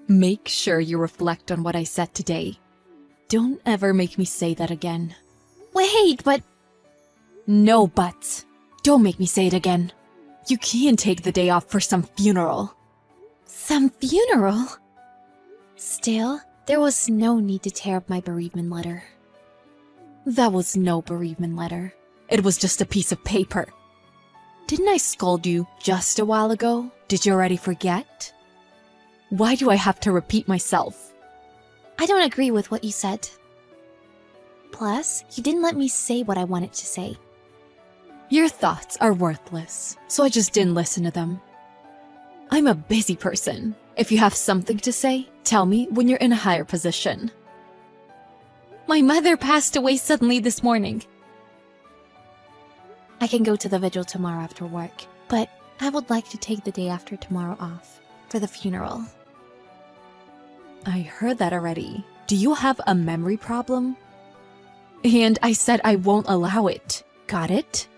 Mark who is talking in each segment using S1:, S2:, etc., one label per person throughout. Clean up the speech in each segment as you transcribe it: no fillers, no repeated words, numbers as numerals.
S1: Make sure you reflect on what I said today. Don't ever make me say that again.
S2: Wait, but...
S1: No buts. Don't make me say it again. You can't take the day off for some funeral.
S2: Some funeral? Still, there was no need to tear up my bereavement letter.
S1: That was no bereavement letter. It was just a piece of paper. Didn't I scold you just a while ago? Did you already forget? Why do I have to repeat myself?
S2: I don't agree with what you said. Plus, you didn't let me say what I wanted to say.
S1: Your thoughts are worthless, so I just didn't listen to them. I'm a busy person. If you have something to say, tell me when you're in a higher position.
S2: My mother passed away suddenly this morning. I can go to the vigil tomorrow after work, but I would like to take the day after tomorrow off for the funeral.
S1: I heard that already. Do you have a memory problem? And I said I won't allow it. Got it?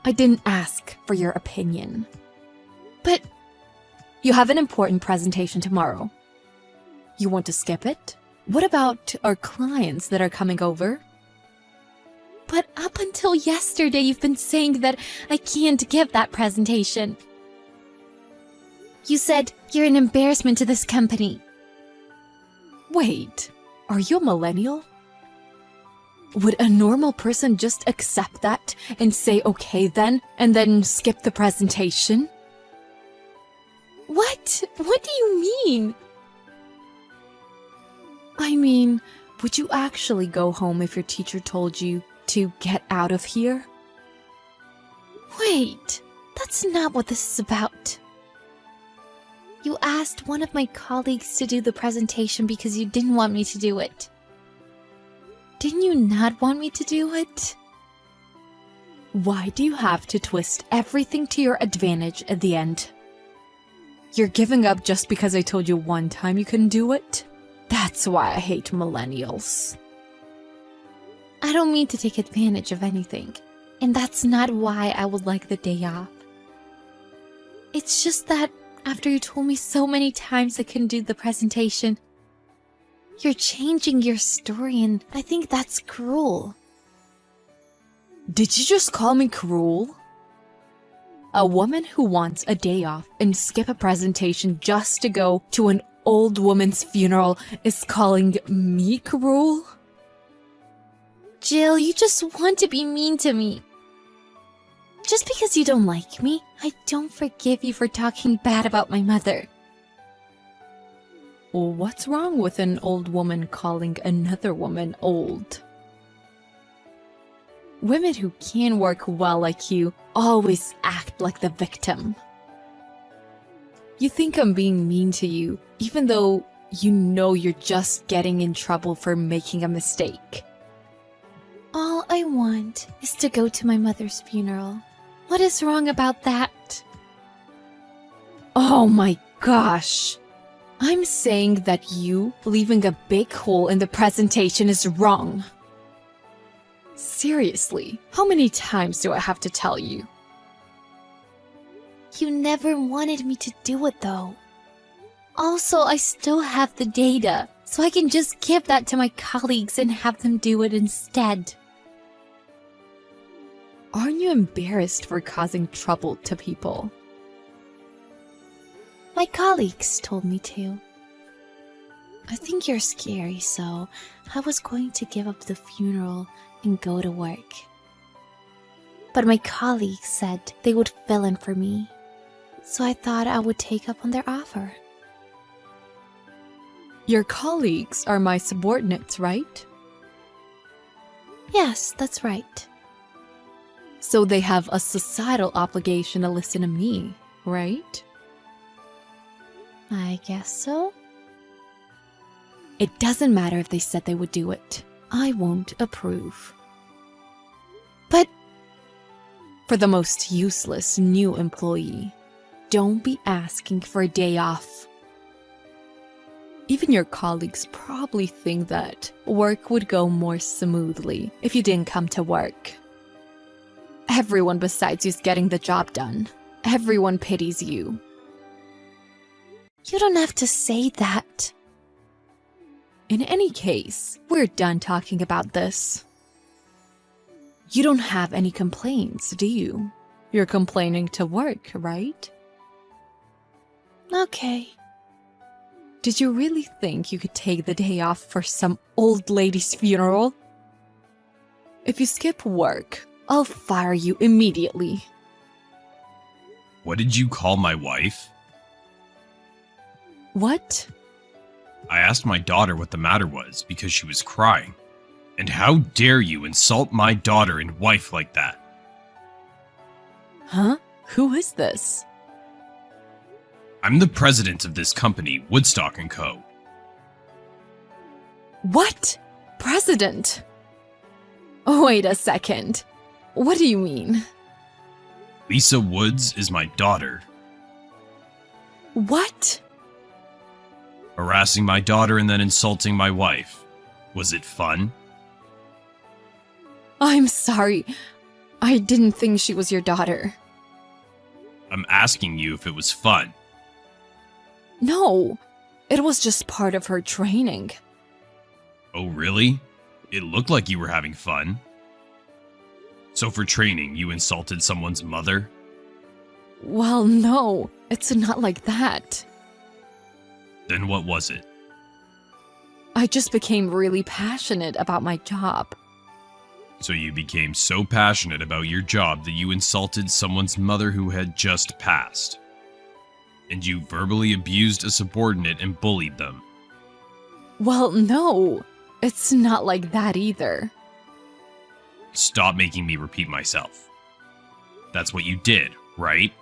S1: I didn't ask for your opinion. But you have an important presentation tomorrow. You want to skip it? What about our clients that are coming over?
S2: But up until yesterday, you've been saying that I can't give that presentation. You said you're an embarrassment to this company.
S1: Wait, are you a millennial? Would a normal person just accept that and say okay then, and then skip the presentation?
S2: What? What do you mean?
S1: I mean, would you actually go home if your teacher told you to get out of here?
S2: Wait, that's not what this is about. You asked one of my colleagues to do the presentation because you didn't want me to do it. Didn't you not want me to do it?
S1: Why do you have to twist everything to your advantage at the end? You're giving up just because I told you one time you couldn't do it? That's why I hate millennials.
S2: I don't mean to take advantage of anything, and that's not why I would like the day off. It's just that after you told me so many times I couldn't do the presentation, you're changing your story, and I think that's cruel.
S1: Did you just call me cruel? A woman who wants a day off and skip a presentation just to go to an old woman's funeral is calling me cruel?
S2: Jill, you just want to be mean to me. Just because you don't like me, I don't forgive you for talking bad about my mother.
S1: Well, what's wrong with an old woman calling another woman old? Women who can work well like you always act like the victim. You think I'm being mean to you, even though you know you're just getting in trouble for making a mistake.
S2: All I want is to go to my mother's funeral. What is wrong about that?
S1: Oh my gosh! I'm saying that you leaving a big hole in the presentation is wrong. Seriously, how many times do I have to tell you?
S2: You never wanted me to do it though. Also, I still have the data, so I can just give that to my colleagues and have them do it instead.
S1: Aren't you embarrassed for causing trouble to people?
S2: My colleagues told me to. I think you're scary, so I was going to give up the funeral and go to work. But my colleagues said they would fill in for me, so I thought I would take up on their offer.
S1: Your colleagues are my subordinates, right?
S2: Yes, that's right.
S1: So they have a societal obligation to listen to me, right?
S2: I guess so.
S1: It doesn't matter if they said they would do it. I won't approve.
S2: But
S1: for the most useless new employee, don't be asking for a day off. Even your colleagues probably think that work would go more smoothly if you didn't come to work. Everyone besides you is getting the job done. Everyone pities you.
S2: You don't have to say that.
S1: In any case, we're done talking about this. You don't have any complaints, do you? You're complaining to work, right?
S2: Okay.
S1: Did you really think you could take the day off for some old lady's funeral? If you skip work, I'll fire you immediately.
S3: What did you call my wife?
S1: What?
S3: I asked my daughter what the matter was because she was crying. And how dare you insult my daughter and wife like that?
S1: Huh? Who is this?
S3: I'm the president of this company, Woodstock & Co.
S1: What? President? Wait a second. What do you mean?
S3: Lisa Woods is my daughter.
S1: What?
S3: Harassing my daughter and then insulting my wife. Was it fun?
S1: I'm sorry. I didn't think she was your daughter.
S3: I'm asking you if it was fun.
S1: No, it was just part of her training.
S3: Oh, really? It looked like you were having fun. So for training, you insulted someone's mother?
S1: Well, no, it's not like that.
S3: Then what was it?
S1: I just became really passionate about my job.
S3: So you became so passionate about your job that you insulted someone's mother who had just passed. And you verbally abused a subordinate and bullied them.
S1: Well, no, it's not like that either.
S3: Stop making me repeat myself. That's what you did, right?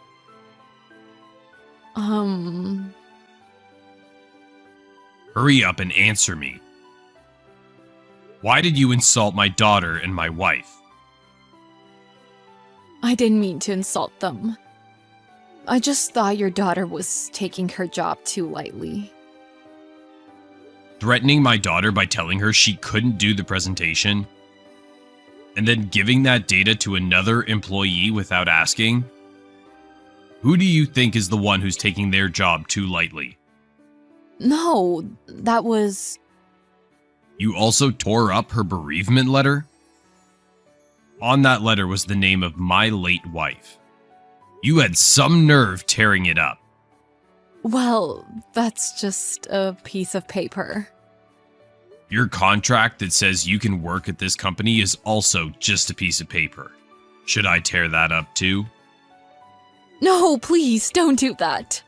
S3: Hurry up and answer me. Why did you insult my daughter and my wife?
S1: I didn't mean to insult them. I just thought your daughter was taking her job too lightly.
S3: Threatening my daughter by telling her she couldn't do the presentation? And then giving that data to another employee without asking? Who do you think is the one who's taking their job too lightly?
S1: No, that was...
S3: You also tore up her bereavement letter? On that letter was the name of my late wife. You had some nerve tearing it up.
S1: Well, that's just a piece of paper.
S3: Your contract that says you can work at this company is also just a piece of paper. Should I tear that up too?
S1: No, please, don't do that.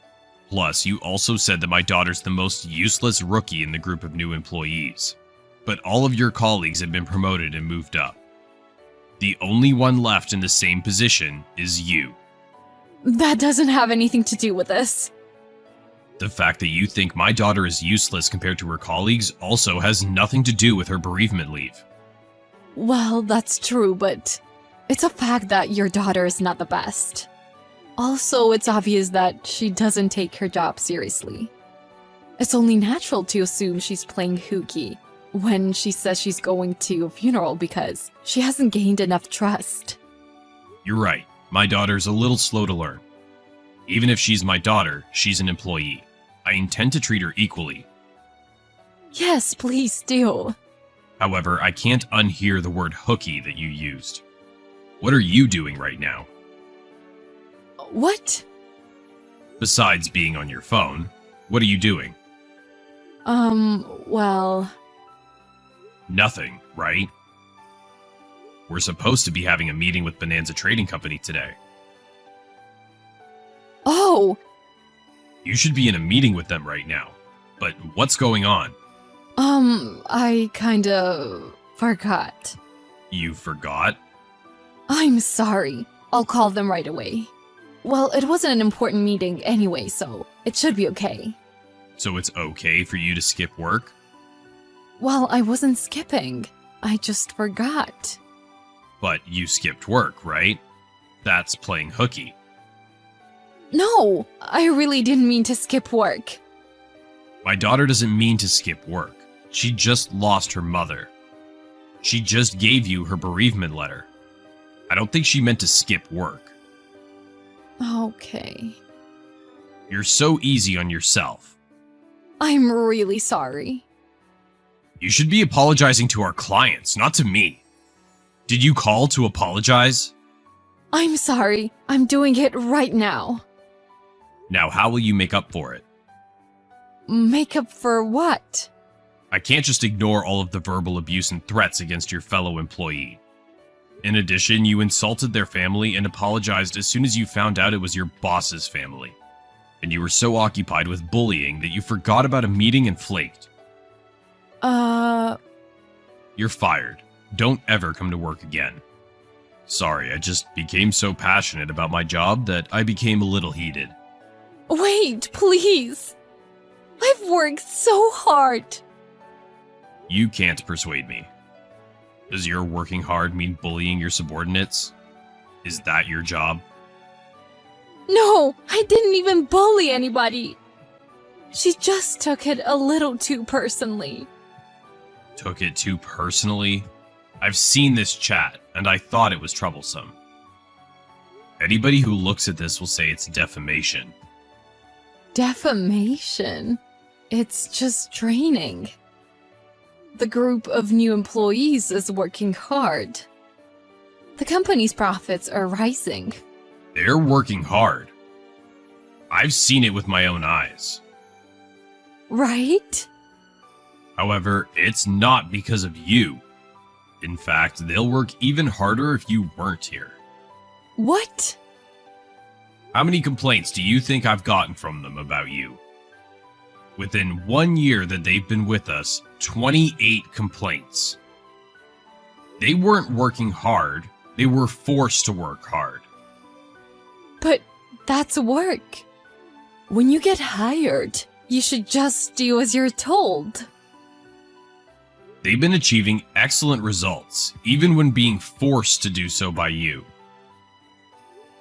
S3: Plus, you also said that my daughter's the most useless rookie in the group of new employees. But all of your colleagues have been promoted and moved up. The only one left in the same position is you.
S1: That doesn't have anything to do with this.
S3: The fact that you think my daughter is useless compared to her colleagues also has nothing to do with her bereavement leave.
S1: Well, that's true, but it's a fact that your daughter is not the best. Also, it's obvious that she doesn't take her job seriously. It's only natural to assume she's playing hooky when she says she's going to a funeral because she hasn't gained enough trust.
S3: You're right. My daughter's a little slow to learn. Even if she's my daughter, she's an employee. I intend to treat her equally.
S1: Yes, please do.
S3: However, I can't unhear the word hooky that you used. What are you doing right now?
S1: What?
S3: Besides being on your phone, what are you doing?
S1: Well...
S3: Nothing, right? We're supposed to be having a meeting with Bonanza Trading Company today.
S1: Oh!
S3: You should be in a meeting with them right now. But what's going on?
S1: I kinda forgot.
S3: You forgot?
S1: I'm sorry. I'll call them right away. Well, it wasn't an important meeting anyway, so it should be okay.
S3: So it's okay for you to skip work?
S1: Well, I wasn't skipping. I just forgot.
S3: But you skipped work, right? That's playing hooky.
S1: No, I really didn't mean to skip work.
S3: My daughter doesn't mean to skip work. She just lost her mother. She just gave you her bereavement letter. I don't think she meant to skip work.
S1: Okay.
S3: You're so easy on yourself.
S1: I'm really sorry.
S3: You should be apologizing to our clients, not to me. Did you call to apologize?
S1: I'm sorry. I'm doing it right now.
S3: Now, how will you make up for it?
S1: Make up for what?
S3: I can't just ignore all of the verbal abuse and threats against your fellow employee. In addition, you insulted their family and apologized as soon as you found out it was your boss's family. And you were so occupied with bullying that you forgot about a meeting and flaked. You're fired. Don't ever come to work again. Sorry, I just became so passionate about my job that I became a little heated.
S1: Wait, please. I've worked so hard.
S3: You can't persuade me. Does your working hard mean bullying your subordinates? Is that your job?
S1: No, I didn't even bully anybody. She just took it a little too personally.
S3: Took it too personally? I've seen this chat, and I thought it was troublesome. Anybody who looks at this will say it's defamation.
S1: Defamation? It's just draining. The group of new employees is working hard. The company's profits are rising.
S3: They're working hard. I've seen it with my own eyes.
S1: Right?
S3: However, it's not because of you. In fact, they'll work even harder if you weren't here.
S1: What?
S3: How many complaints do you think I've gotten from them about you? Within 1 year that they've been with us, 28 complaints. They weren't working hard, they were forced to work hard.
S1: But that's work. When you get hired, you should just do as you're told.
S3: They've been achieving excellent results, even when being forced to do so by you.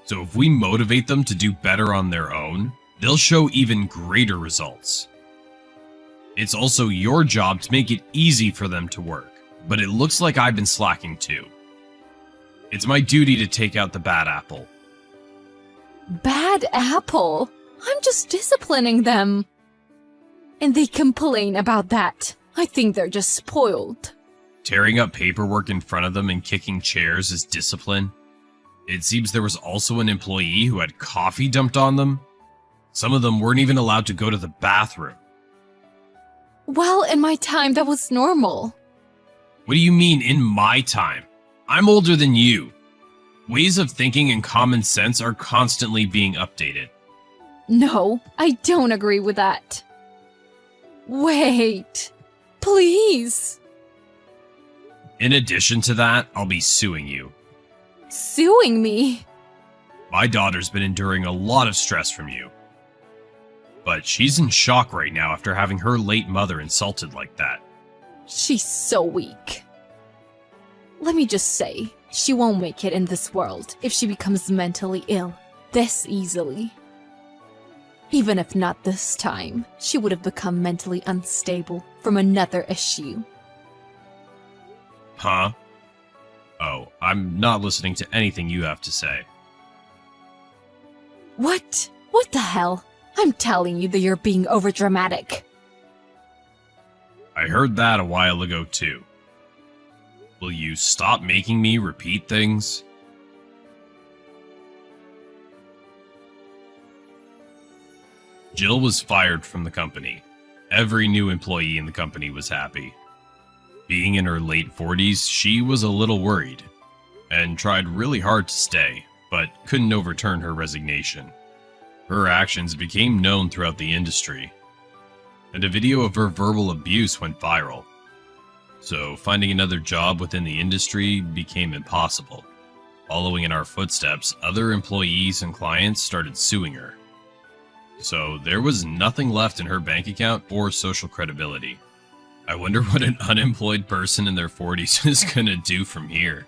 S3: So if we motivate them to do better on their own, they'll show even greater results. It's also your job to make it easy for them to work, but it looks like I've been slacking too. It's my duty to take out the bad apple.
S1: Bad apple? I'm just disciplining them. And they complain about that. I think they're just spoiled.
S3: Tearing up paperwork in front of them and kicking chairs is discipline. It seems there was also an employee who had coffee dumped on them. Some of them weren't even allowed to go to the bathroom.
S1: Well, in my time, that was normal.
S3: What do you mean, in my time? I'm older than you. Ways of thinking and common sense are constantly being updated.
S1: No, I don't agree with that. Wait, please.
S3: In addition to that, I'll be suing you.
S1: Suing me?
S3: My daughter's been enduring a lot of stress from you. But she's in shock right now after having her late mother insulted like that.
S1: She's so weak. Let me just say, she won't make it in this world if she becomes mentally ill this easily. Even if not this time, she would have become mentally unstable from another issue.
S3: Huh? Oh, I'm not listening to anything you have to say.
S1: What? What the hell? I'm telling you that you're being overdramatic.
S3: I heard that a while ago too. Will you stop making me repeat things? Jill was fired from the company. Every new employee in the company was happy. Being in her late 40s, she was a little worried, and tried really hard to stay, but couldn't overturn her resignation. Her actions became known throughout the industry, and a video of her verbal abuse went viral. So finding another job within the industry became impossible. Following in our footsteps, other employees and clients started suing her. So there was nothing left in her bank account or social credibility. I wonder what an unemployed person in their 40s is gonna do from here.